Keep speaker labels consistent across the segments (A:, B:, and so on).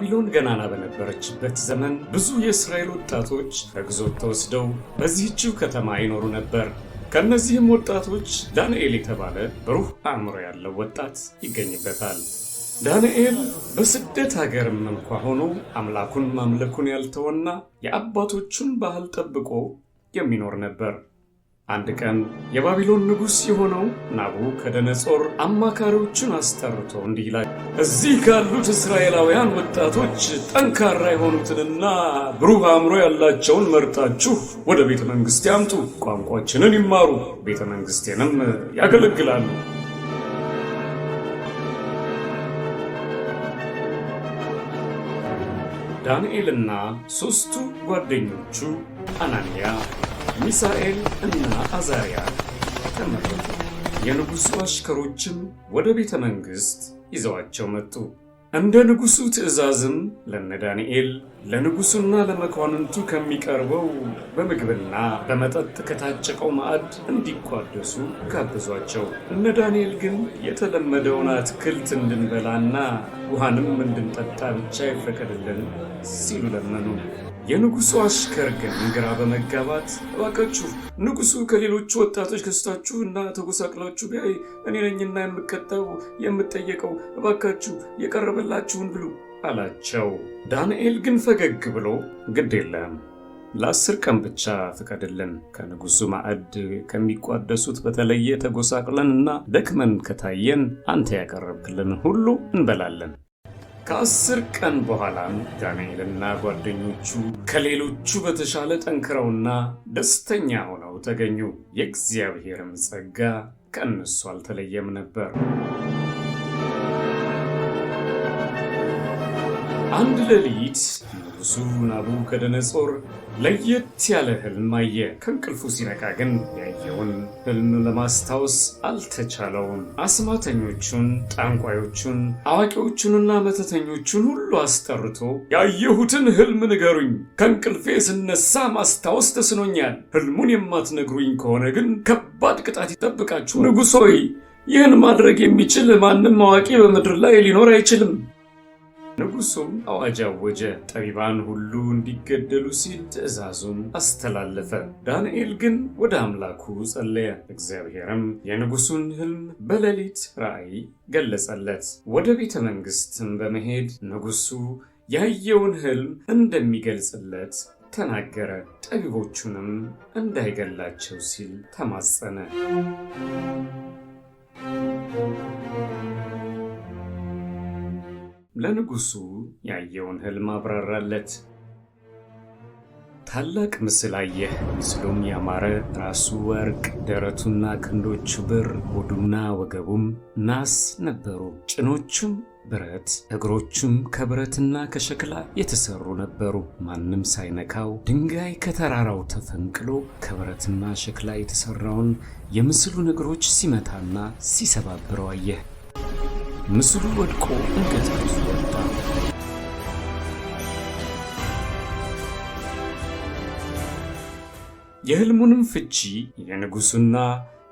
A: ባቢሎን ገናና በነበረችበት ዘመን ብዙ የእስራኤል ወጣቶች ከግዞት ተወስደው በዚህችው ከተማ ይኖሩ ነበር። ከነዚህም ወጣቶች ዳንኤል የተባለ ብሩህ አእምሮ ያለው ወጣት ይገኝበታል። ዳንኤል በስደት ሀገርም እንኳ ሆኖ አምላኩን ማምለኩን ያልተወና የአባቶቹን ባህል ጠብቆ የሚኖር ነበር። አንድ ቀን የባቢሎን ንጉሥ የሆነው ናቡከደነጾር አማካሪዎቹን አስጠርቶ እንዲህ ይላል፣ እዚህ ካሉት እስራኤላውያን ወጣቶች ጠንካራ የሆኑትንና ብሩህ አእምሮ ያላቸውን መርጣችሁ ወደ ቤተ መንግሥቴ አምጡ። ቋንቋችንን ይማሩ፣ ቤተ መንግሥቴንም ያገለግላሉ። ዳንኤልና ሦስቱ ጓደኞቹ አናንያ፣ ሚሳኤል እና አዛርያ ተመረጡ። የንጉሡ አሽከሮችም ወደ ቤተ መንግሥት ይዘዋቸው መጡ። እንደ ንጉሡ ትእዛዝም ለነ ዳንኤል ለንጉሡና ለመኳንንቱ ከሚቀርበው በምግብና በመጠጥ ከታጨቀው ማዕድ እንዲቋደሱ ጋበዟቸው። እነ ዳንኤል ግን የተለመደውን አትክልት እንድንበላና ውሃንም እንድንጠጣ ብቻ ይፈቀድልን ሲሉ ለመኑ። የንጉሡ አሽከር ግን ግራ በመጋባት እባካችሁ ንጉሡ ከሌሎቹ ወጣቶች ከስታችሁ እና ተጎሳቅላችሁ ቢያይ እኔ ነኝና የምቀጣው የምጠየቀው፣ እባካችሁ የቀረበላችሁን ብሉ አላቸው። ዳንኤል ግን ፈገግ ብሎ ግድ የለም ለ10 ቀን ብቻ ፍቀድልን፣ ከንጉሡ ማዕድ ከሚቋደሱት በተለየ ተጎሳቅለንና ደክመን ከታየን አንተ ያቀረብክልን ሁሉ እንበላለን። ከ10 ቀን በኋላም ዳንኤልና ጓደኞቹ ከሌሎቹ በተሻለ ጠንክረውና ደስተኛ ሆነው ተገኙ። የእግዚአብሔርም ጸጋ ከእነሱ አልተለየም ነበር። አንድ ሌሊት ንጉሡ ናቡከደነጾር ለየት ያለ ሕልም አየ። ከእንቅልፉ ሲነቃ ግን ያየውን ሕልም ለማስታወስ አልተቻለውም። አስማተኞቹን፣ ጠንቋዮቹን፣ አዋቂዎቹንና መተተኞቹን ሁሉ አስጠርቶ ያየሁትን ሕልም ንገሩኝ፣ ከእንቅልፌ ስነሳ ማስታወስ ተስኖኛል። ሕልሙን የማትነግሩኝ ከሆነ ግን ከባድ ቅጣት ይጠብቃችሁ። ንጉሥ ሆይ፣ ይህን ማድረግ የሚችል ማንም አዋቂ በምድር ላይ ሊኖር አይችልም። ንጉሡም አዋጅ አወጀ። ጠቢባን ሁሉ እንዲገደሉ ሲል ትእዛዙን አስተላለፈ። ዳንኤል ግን ወደ አምላኩ ጸለየ። እግዚአብሔርም የንጉሡን ሕልም በሌሊት ራእይ ገለጸለት። ወደ ቤተ መንግሥትም በመሄድ ንጉሡ ያየውን ሕልም እንደሚገልጽለት ተናገረ። ጠቢቦቹንም እንዳይገላቸው ሲል ተማጸነ። ለንጉሡ ያየውን ሕልም አብራራለት። ታላቅ ምስል አየህ። ምስሉም ያማረ፣ ራሱ ወርቅ፣ ደረቱና ክንዶቹ ብር፣ ሆዱና ወገቡም ናስ ነበሩ። ጭኖቹም ብረት፣ እግሮቹም ከብረትና ከሸክላ የተሰሩ ነበሩ። ማንም ሳይነካው ድንጋይ ከተራራው ተፈንቅሎ ከብረትና ሸክላ የተሰራውን የምስሉን እግሮች ሲመታና ሲሰባብረው አየህ። ምስሉ ወድቆ እንቅጥቅጡ ወጣ። የሕልሙንም ፍቺ የንጉሡና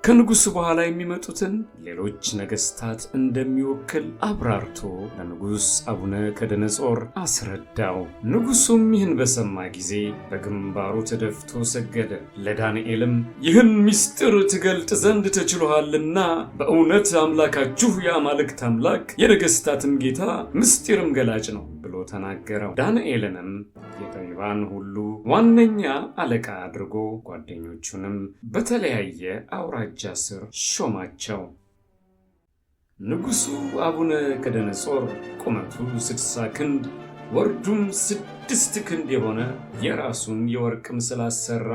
A: ከንጉሡ በኋላ የሚመጡትን ሌሎች ነገሥታት እንደሚወክል አብራርቶ ለንጉሥ ናቡከደነጾር አስረዳው። ንጉሡም ይህን በሰማ ጊዜ በግንባሩ ተደፍቶ ሰገደ። ለዳንኤልም ይህን ምስጢር ትገልጥ ዘንድ ተችሎሃልና በእውነት አምላካችሁ የአማልክት አምላክ የነገሥታትም ጌታ ምስጢርም ገላጭ ነው ብሎ ተናገረው። ዳንኤልንም የጠቢባን ሁሉ ዋነኛ አለቃ አድርጎ ጓደኞቹንም በተለያየ አውራጃ ስር ሾማቸው። ንጉሡ ናቡከደነጾር ቁመቱ 60 ክንድ ወርዱም 6 ክንድ የሆነ የራሱን የወርቅ ምስል አሰራ።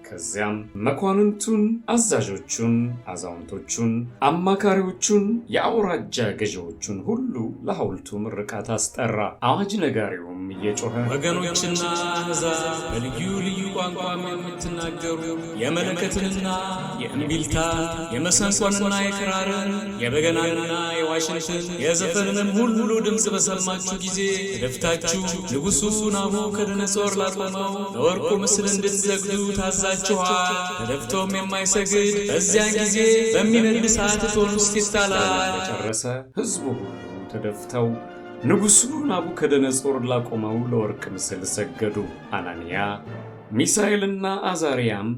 A: ከዚያም መኳንንቱን፣ አዛዦቹን፣ አዛውንቶቹን፣ አማካሪዎቹን፣ የአውራጃ ገዢዎቹን ሁሉ ለሐውልቱ ምርቃት አስጠራ። አዋጅ ነጋሪውም እየጮኸ
B: ወገኖችና አሕዛብ፣ በልዩ ልዩ ቋንቋም የምትናገሩ የመለከትንና የእምቢልታ የመሰንቆንና የክራርን የበገናንና የዋሽንትን የዘፈንንም ሁሉ ድምፅ በሰማችሁ ጊዜ ተደፍታችሁ ንጉሡ ናቡከደነጾር ላቆመው ለወርቁ ምስል እንድትሰግዱ ታዛችኋል። ተደፍቶም የማይሰግድ በዚያን ጊዜ በሚነድ እሳት እቶን ውስጥ ይጣላል።
A: ተጨረሰ። ሕዝቡ ሁሉ ተደፍተው ንጉሡ ናቡከደነፆር ላቆመው ለወርቅ ምስል ሰገዱ። አናንያ፣ ሚሳኤልና አዛርያም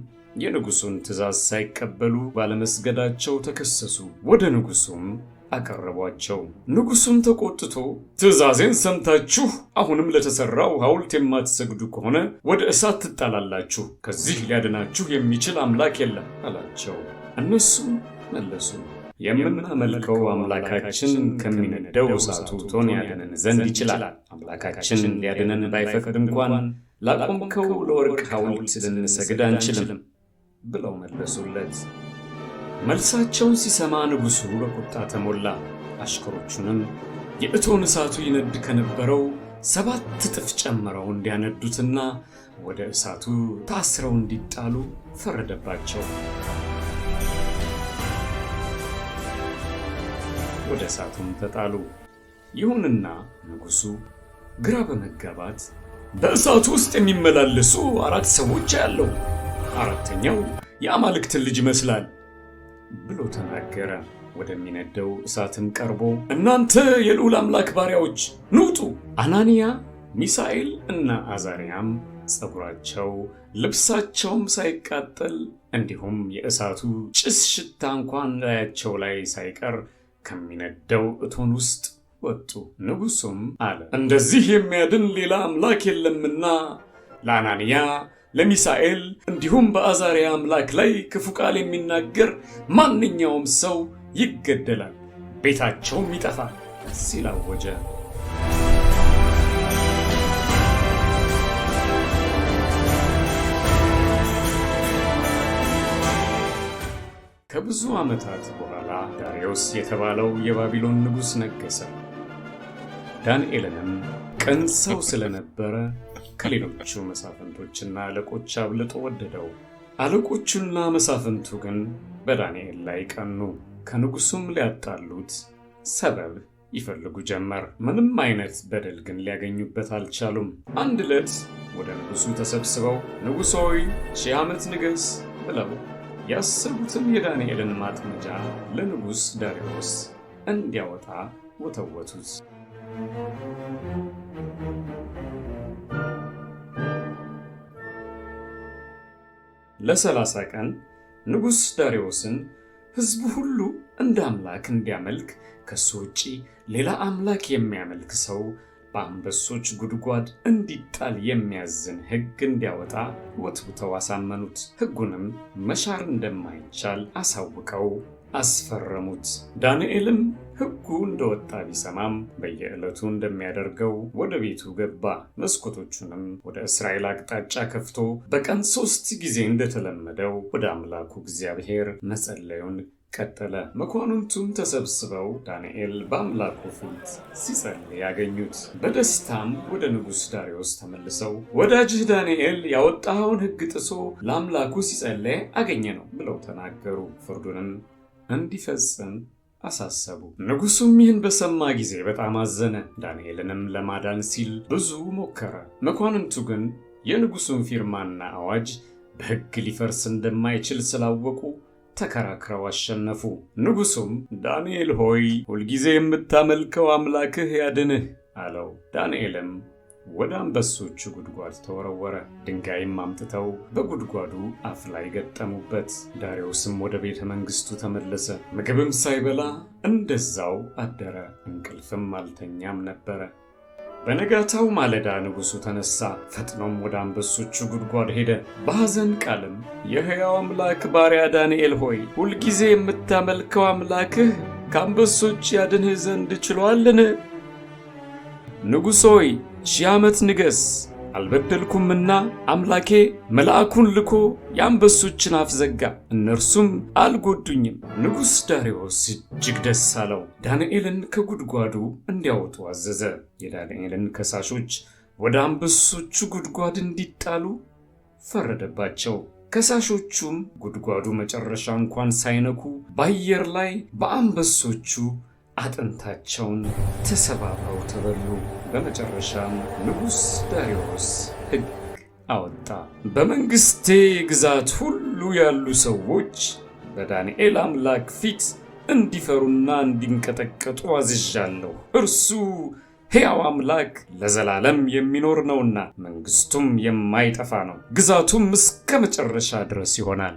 A: የንጉሡን ትእዛዝ ሳይቀበሉ ባለመስገዳቸው ተከሰሱ። ወደ ንጉሡም አቀረቧቸው። ንጉሡም ተቆጥቶ ትእዛዜን ሰምታችሁ አሁንም ለተሰራው ሐውልት የማትሰግዱ ከሆነ ወደ እሳት ትጣላላችሁ፣ ከዚህ ሊያድናችሁ የሚችል አምላክ የለም አላቸው። እነሱም መለሱ፣ የምናመልከው አምላካችን ከሚነደው እሳቱ እቶን ያድነን ዘንድ ይችላል። አምላካችን ሊያድነን ባይፈቅድ እንኳን ላቆምከው ለወርቅ ሐውልት ልንሰግድ አንችልም ብለው መለሱለት። መልሳቸውን ሲሰማ ንጉሡ በቁጣ ተሞላ። አሽከሮቹንም የእቶን እሳቱ ይነድ ከነበረው 7 እጥፍ ጨምረው እንዲያነዱትና ወደ እሳቱ ታስረው እንዲጣሉ ፈረደባቸው። ወደ እሳቱም ተጣሉ። ይሁንና ንጉሡ ግራ በመጋባት በእሳቱ ውስጥ የሚመላለሱ 4 ሰዎች ያለው 4ኛው የአማልክትን ልጅ ይመስላል ብሎ ተናገረ። ወደሚነደው እሳትም ቀርቦ እናንተ የልዑል አምላክ ባሪያዎች ንውጡ! አናንያ፣ ሚሳኤል እና አዛርያም ፀጉራቸው ልብሳቸውም ሳይቃጠል እንዲሁም የእሳቱ ጭስ ሽታ እንኳን ላያቸው ላይ ሳይቀር ከሚነደው እቶን ውስጥ ወጡ። ንጉሡም አለ፣ እንደዚህ የሚያድን ሌላ አምላክ የለምና ለአናንያ ለሚሳኤል እንዲሁም በአዛርያ አምላክ ላይ ክፉ ቃል የሚናገር ማንኛውም ሰው ይገደላል፣ ቤታቸውም ይጠፋል ሲል አወጀ። ከብዙ ዓመታት በኋላ ዳርዮስ የተባለው የባቢሎን ንጉሥ ነገሠ። ዳንኤልንም ቅን ሰው ስለነበረ ከሌሎቹ መሳፍንቶችና አለቆች አብልጦ ወደደው። አለቆቹና መሳፍንቱ ግን በዳንኤል ላይ ቀኑ። ከንጉሡም ሊያጣሉት ሰበብ ይፈልጉ ጀመር። ምንም አይነት በደል ግን ሊያገኙበት አልቻሉም። አንድ ዕለት ወደ ንጉሡ ተሰብስበው ንጉሥ ሆይ 1000 ዓመት ንገሥ ብለው ያሰቡትን የዳንኤልን ማጥመጃ ለንጉሥ ዳርዮስ እንዲያወጣ ወተወቱት። ለ30 ቀን ንጉሥ ዳርዮስን ሕዝቡ ሁሉ እንደ አምላክ እንዲያመልክ ከሱ ውጪ ሌላ አምላክ የሚያመልክ ሰው በአንበሶች ጉድጓድ እንዲጣል የሚያዝን ሕግ እንዲያወጣ ወትውተው አሳመኑት። ሕጉንም መሻር እንደማይቻል አሳውቀው አስፈረሙት። ዳንኤልም ሕጉ እንደወጣ ቢሰማም በየዕለቱ እንደሚያደርገው ወደ ቤቱ ገባ። መስኮቶቹንም ወደ እስራኤል አቅጣጫ ከፍቶ በቀን 3 ጊዜ እንደተለመደው ወደ አምላኩ እግዚአብሔር መጸለዩን ቀጠለ። መኳንንቱም ተሰብስበው ዳንኤል በአምላኩ ፊት ሲጸልይ ያገኙት። በደስታም ወደ ንጉሥ ዳርዮስ ተመልሰው ወዳጅህ ዳንኤል ያወጣኸውን ሕግ ጥሶ ለአምላኩ ሲጸልይ አገኘ ነው ብለው ተናገሩ። ፍርዱንም እንዲፈጽም አሳሰቡ። ንጉሡም ይህን በሰማ ጊዜ በጣም አዘነ። ዳንኤልንም ለማዳን ሲል ብዙ ሞከረ። መኳንንቱ ግን የንጉሡን ፊርማና አዋጅ በሕግ ሊፈርስ እንደማይችል ስላወቁ ተከራክረው አሸነፉ። ንጉሡም ዳንኤል ሆይ ሁልጊዜ የምታመልከው አምላክህ ያድንህ አለው። ዳንኤልም ወደ አንበሶቹ ጉድጓድ ተወረወረ። ድንጋይም አምጥተው በጉድጓዱ አፍ ላይ ገጠሙበት። ዳርዮስም ወደ ቤተ መንግሥቱ ተመለሰ። ምግብም ሳይበላ እንደዛው አደረ። እንቅልፍም አልተኛም ነበረ። በነጋታው ማለዳ ንጉሡ ተነሳ። ፈጥኖም ወደ አንበሶቹ ጉድጓድ ሄደ። በሐዘን ቃልም የሕያው አምላክ ባሪያ ዳንኤል ሆይ ሁልጊዜ የምታመልከው አምላክህ ከአንበሶች ያድንህ ዘንድ ችሏልን? ንጉሥ ሆይ 1000 ዓመት ንገሥ፣ አልበደልኩምና አምላኬ መልአኩን ልኮ የአንበሶችን አፍ ዘጋ፣ እነርሱም አልጎዱኝም። ንጉሥ ዳርዮስ እጅግ ደስ አለው። ዳንኤልን ከጉድጓዱ እንዲያወጡ አዘዘ። የዳንኤልን ከሳሾች ወደ አንበሶቹ ጉድጓድ እንዲጣሉ ፈረደባቸው። ከሳሾቹም ጉድጓዱ መጨረሻ እንኳን ሳይነኩ በአየር ላይ በአንበሶቹ አጥንታቸውን ተሰባብረው ተበሉ። በመጨረሻም ንጉሥ ዳርዮስ ሕግ አወጣ። በመንግሥቴ ግዛት ሁሉ ያሉ ሰዎች በዳንኤል አምላክ ፊት እንዲፈሩና እንዲንቀጠቀጡ አዝዣለሁ። እርሱ ሕያው አምላክ ለዘላለም የሚኖር ነውና መንግስቱም የማይጠፋ ነው፣ ግዛቱም እስከ መጨረሻ ድረስ ይሆናል።